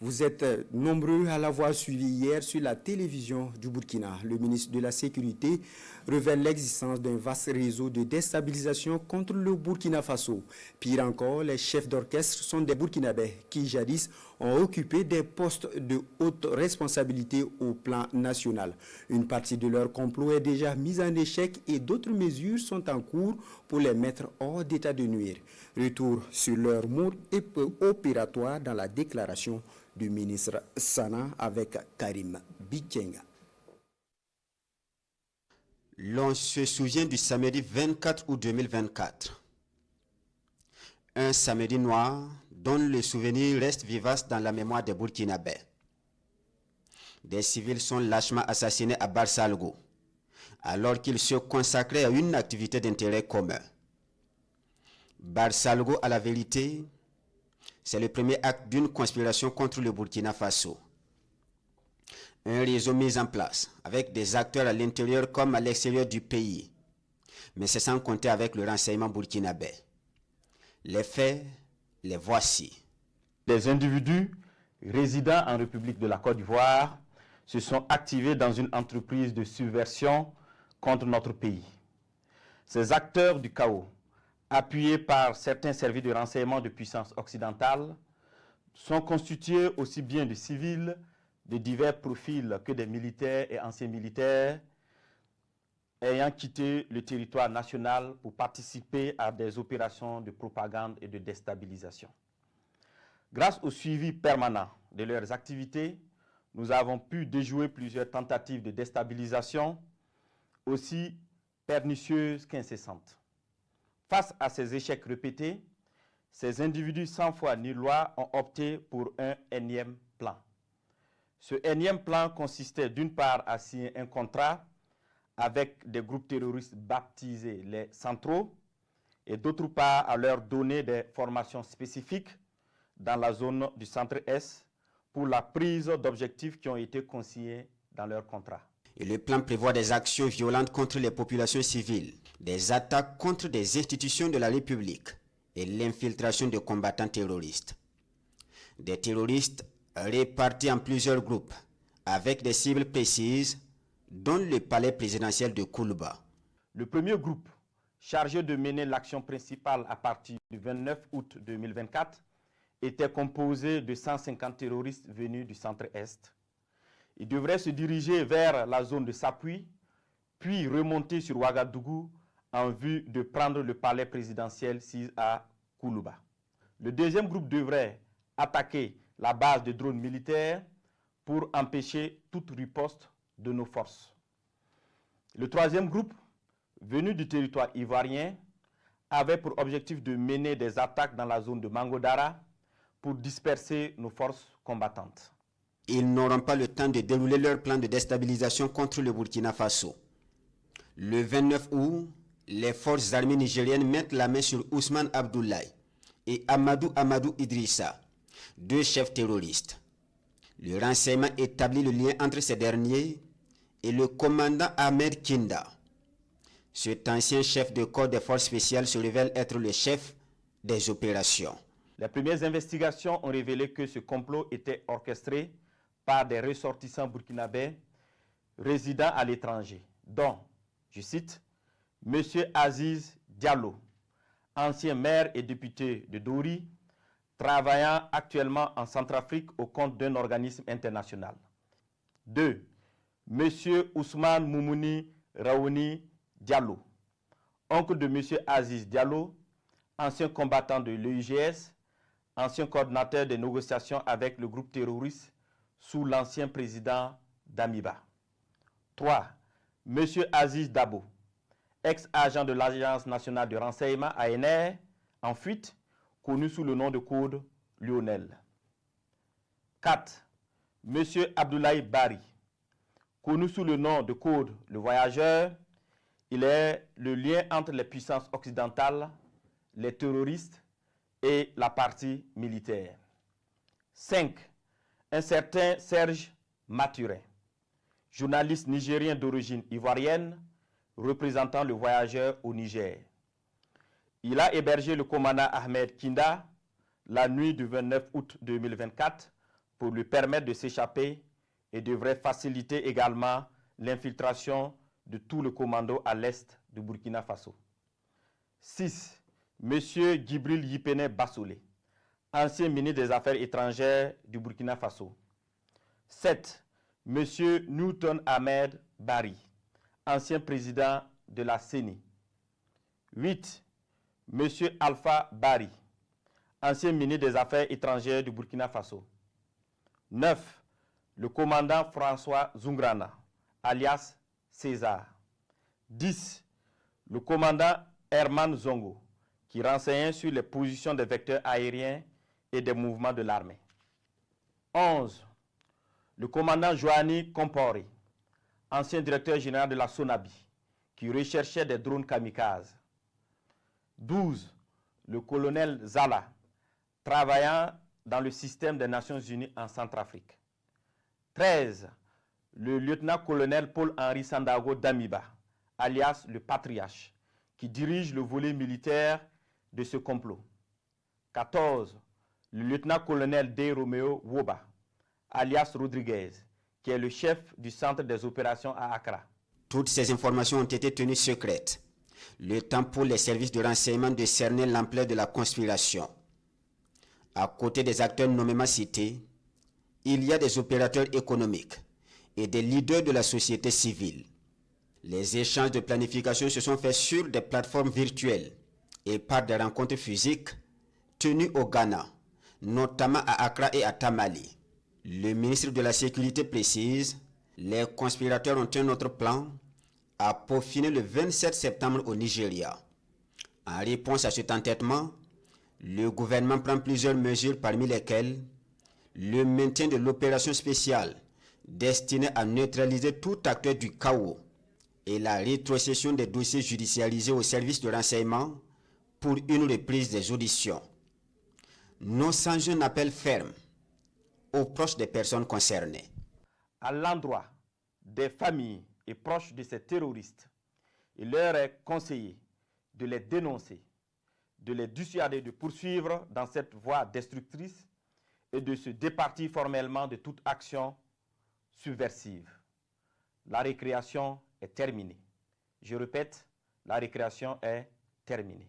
Vous êtes nombreux à l'avoir suivi hier sur la télévision du Burkina. Le ministre de la Sécurité révèle l'existence d'un vaste réseau de déstabilisation contre le Burkina Faso. Pire encore, les chefs d'orchestre sont des Burkinabés qui jadis ont occupé des postes de haute responsabilité au plan national. Une partie de leur complot est déjà mise en échec et d'autres mesures sont en cours pour les mettre hors d'état de nuire. Retour sur leur mode opératoire dans la déclaration du ministre Sana avec Karim Bichenga. L'on se souvient du samedi 24 août 2024. Un samedi noir dont le souvenir reste vivace dans la mémoire des Burkinabés. Des civils sont lâchement assassinés à Barsalgo, alors qu'ils se consacraient à une activité d'intérêt commun. Barsalgo, à la vérité, c'est le premier acte d'une conspiration contre le Burkina Faso. Un réseau mis en place avec des acteurs à l'intérieur comme à l'extérieur du pays, mais c'est sans compter avec le renseignement burkinabé. Les faits, les voici. Des individus résidant en République de la Côte d'Ivoire se sont activés dans une entreprise de subversion contre notre pays. Ces acteurs du chaos, appuyés par certains services de renseignement de puissance occidentale, sont constitués aussi bien de civils de divers profils que des militaires et anciens militaires ayant quitté le territoire national pour participer à des opérations de propagande et de déstabilisation. Grâce au suivi permanent de leurs activités, nous avons pu déjouer plusieurs tentatives de déstabilisation aussi pernicieuses qu'incessantes. Face à ces échecs répétés, ces individus sans foi ni loi ont opté pour un énième plan. Ce énième plan consistait d'une part à signer un contrat avec des groupes terroristes baptisés les centraux et d'autre part à leur donner des formations spécifiques dans la zone du centre-est pour la prise d'objectifs qui ont été consignés dans leur contrat. Et le plan prévoit des actions violentes contre les populations civiles, des attaques contre des institutions de la République et l'infiltration de combattants terroristes. Des terroristes répartis en plusieurs groupes, avec des cibles précises, dont le palais présidentiel de Koulouba. Le premier groupe, chargé de mener l'action principale à partir du 29 août 2024, était composé de 150 terroristes venus du centre-est. Ils devraient se diriger vers la zone de Sapui, puis remonter sur Ouagadougou en vue de prendre le palais présidentiel à Koulouba. Le deuxième groupe devrait attaquer la base de drones militaires pour empêcher toute riposte de nos forces. Le troisième groupe, venu du territoire ivoirien, avait pour objectif de mener des attaques dans la zone de Mangodara pour disperser nos forces combattantes. Ils n'auront pas le temps de dérouler leur plan de déstabilisation contre le Burkina Faso. Le 29 août, les forces armées nigériennes mettent la main sur Ousmane Abdoulaye et Amadou Idrissa, deux chefs terroristes. Le renseignement établit le lien entre ces derniers et le commandant Ahmed Kinda. Cet ancien chef de corps des forces spéciales se révèle être le chef des opérations. Les premières investigations ont révélé que ce complot était orchestré par des ressortissants burkinabés résidant à l'étranger, dont, je cite, M. Aziz Diallo, ancien maire et député de Dori, travaillant actuellement en Centrafrique au compte d'un organisme international. 2. M. Ousmane Moumouni Raouni Diallo, oncle de M. Aziz Diallo, ancien combattant de l'EIGS, ancien coordinateur des négociations avec le groupe terroriste sous l'ancien président Damiba. 3. M. Aziz Dabo, ex-agent de l'Agence nationale de renseignement ANR, en fuite, connu sous le nom de code Lionel. 4. M. Abdoulaye Bari, connu sous le nom de code Le Voyageur, il est le lien entre les puissances occidentales, les terroristes et la partie militaire. 5. Un certain Serge Maturin, journaliste nigérien d'origine ivoirienne, représentant Le Voyageur au Niger. Il a hébergé le commandant Ahmed Kinda la nuit du 29 août 2024 pour lui permettre de s'échapper et devrait faciliter également l'infiltration de tout le commando à l'est du Burkina Faso. 6. M. Djibril Yipene Bassolé, ancien ministre des Affaires étrangères du Burkina Faso. 7. M. Newton Ahmed Bari, ancien président de la CENI. 8. M. Alpha Bari, ancien ministre des Affaires étrangères du Burkina Faso. 9. Le commandant François Zungrana, alias César. 10. Le commandant Herman Zongo, qui renseignait sur les positions des vecteurs aériens et des mouvements de l'armée. 11. Le commandant Joanny Kompori, ancien directeur général de la SONABI, qui recherchait des drones kamikazes. 12. Le colonel Zala, travaillant dans le système des Nations Unies en Centrafrique. 13. Le lieutenant-colonel Paul-Henri Sandago Damiba, alias le Patriarche, qui dirige le volet militaire de ce complot. 14. Le lieutenant-colonel D. Romeo Woba, alias Rodriguez, qui est le chef du centre des opérations à Accra. Toutes ces informations ont été tenues secrètes. Le temps pour les services de renseignement de cerner l'ampleur de la conspiration. À côté des acteurs nommément cités, il y a des opérateurs économiques et des leaders de la société civile. Les échanges de planification se sont faits sur des plateformes virtuelles et par des rencontres physiques tenues au Ghana, notamment à Accra et à Tamale. Le ministre de la Sécurité précise, les conspirateurs ont un autre plan à peaufiner le 27 septembre au Nigeria. En réponse à cet entêtement, le gouvernement prend plusieurs mesures parmi lesquelles le maintien de l'opération spéciale destinée à neutraliser tout acteur du chaos et la rétrocession des dossiers judiciarisés au service de renseignement pour une reprise des auditions. Nous lançons un appel ferme aux proches des personnes concernées. À l'endroit des familles et proches de ces terroristes, il leur est conseillé de les dénoncer, de les dissuader de poursuivre dans cette voie destructrice et de se départir formellement de toute action subversive. La récréation est terminée. Je répète, la récréation est terminée.